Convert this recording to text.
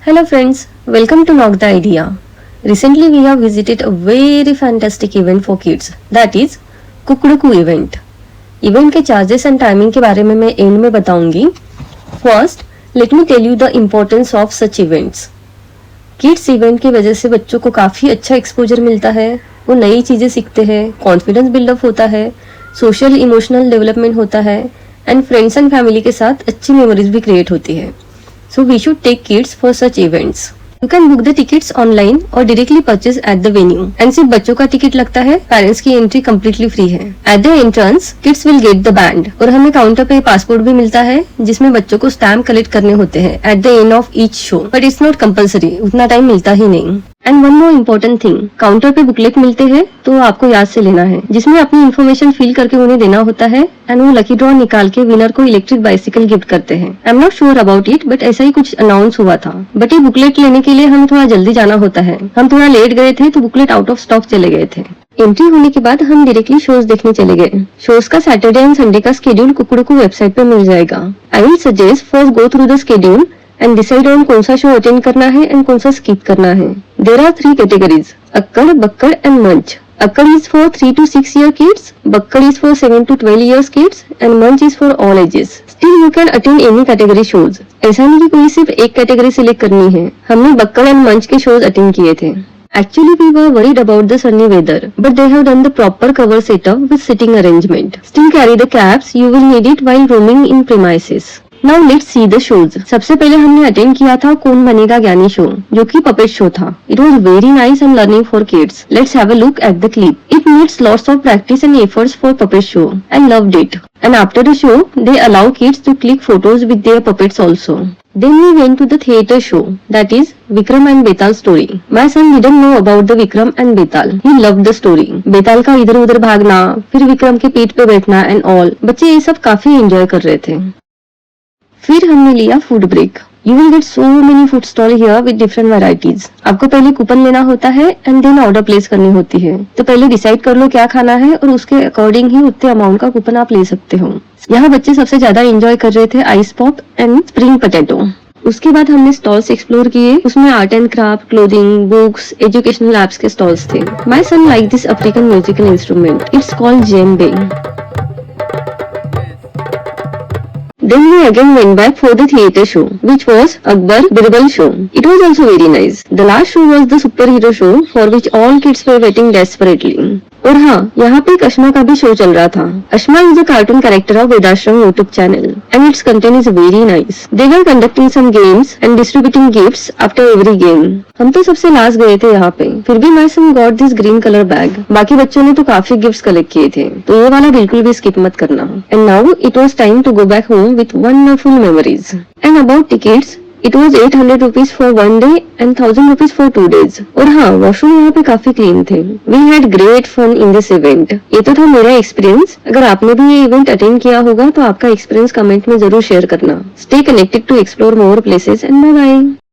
Hello friends, welcome to Knock the Idea. Recently we have visited a very fantastic event for kids, that is कुकड़कू event. Event के charges and timing के बारे में मैं end में बताऊंगी. First, let me tell you the importance of such events. Kids event की वजह से बच्चों को काफ़ी अच्छा exposure मिलता है, वो नई चीज़ें सीखते हैं, confidence build up होता है, social emotional development होता है, and friends and family के साथ अच्छी memories भी create होती है. So we should take kids for such events. You can book the tickets online or directly purchase at the venue. And सिर्फ बच्चों का टिकट लगता है, पेरेंट्स की एंट्री completely free है. At the entrance, kids will get the band. और हमें counter पे पासपोर्ट भी मिलता है, जिसमें बच्चों को स्टैम्प कलेक्ट करने होते हैं at the end of each show. But it's not compulsory. उतना टाइम मिलता ही नहीं. And one more important thing, counter पे बुकलेट मिलते हैं तो आपको याद से लेना है, जिसमें अपनी इन्फॉर्मेशन फिल करके उन्हें देना होता है एंड वो लकी ड्रॉ निकाल के विनर को इलेक्ट्रिक बाइसिकल गिफ्ट करते हैं. I am not sure about it, but ऐसा ही कुछ अनाउंस हुआ था. बट ये बुकलेट लेने के लिए हमें थोड़ा जल्दी जाना होता है. हम थोड़ा लेट गए थे तो बुकलेट आउट ऑफ स्टॉक चले गए थे. एंट्री होने के बाद हम डायरेक्टली शोज देखने चले गए. शोज का सैटरडे एंड संडे का स्केड्यूल कुकड़कू वेबसाइट पे मिल जाएगा. I will suggest first go through the schedule and decide on कौन सा शो अटेंड करना है एंड कौन सा स्किप करना है. देयर आर 3 कैटेगरीज, अक्कड़, बक्कड़ एंड मंच. अक्कड़ is for 3 to 6 year kids, बक्कड़ is for 7 to 12 years kids and मंच is for all ages. Still you can attend any category shows. ऐसा नहीं कि कोई सिर्फ एक कैटेगरी सिलेक्ट करनी है. हमने बक्कड़ एंड मंच के शोज अटेंड किए थे. Actually, we were worried about the sunny weather, but they have done the proper cover setup with sitting arrangement. Still carry the caps, you will need it while roaming in premises. Now let's see the shows. सबसे पहले हमने attend किया था कौन बनेगा ज्ञानी show, जो कि पपेट शो था. It was very nice and learning for kids. Let's have a look at the clip. It needs lots of practice and efforts for puppet show. I loved it. And after the show, they allow kids to click photos with their puppets also. Then we went to the theatre show, that is Vikram and Betal story. My son didn't know about the Vikram and Betal. He loved the story. बेताल का इधर उधर भागना, फिर विक्रम के पीठ पे बैठना and all. बच्चे ये सब काफी एंजॉय कर रहे थे. फिर हमने लिया food break. You will get so many food stall here with different varieties. आपको पहले कूपन लेना होता है एंड देन ऑर्डर प्लेस करनी होती है. तो पहले डिसाइड कर लो क्या खाना है और उसके अकॉर्डिंग ही उतने अमाउंट का कूपन आप ले सकते हो. यहाँ बच्चे सबसे ज्यादा एंजॉय कर रहे थे ice pop and spring potato. उसके बाद हमने स्टॉल्स एक्सप्लोर किए. उसमें art and craft, clothing, books, educational apps के स्टॉल्स थे. My son like this African musical instrument. It's called djembe. Then we again went back for the theatre show, which was Akbar Birbal show. It was also very nice. The last show was the superhero show, for which all kids were waiting desperately. और हाँ, यहाँ पे एक अश्मा का भी show चल रहा था. Asma is a cartoon character of वेदाश्रम YouTube channel, and its content is very nice. They were conducting some games and distributing gifts after every game. हम तो सबसे लास्ट गए थे यहाँ पे. फिर भी my son got this green color bag. बाकी बच्चों ने तो काफी गिफ्ट्स कलेक्ट किए थे, तो ये वाला बिल्कुल भी स्किप मत करना. And now it was time to go back home with wonderful memories. And about tickets, it was 800 rupees for 1 day and 1000 rupees for 2 days. और हाँ, वॉशरूम यहाँ पे काफी क्लीन थे. We had great fun in this event. ये तो था मेरा एक्सपीरियंस. अगर आपने भी ये इवेंट अटेंड किया होगा तो आपका एक्सपीरियंस कमेंट में जरूर शेयर करना. Stay connected to explore more places and bye bye.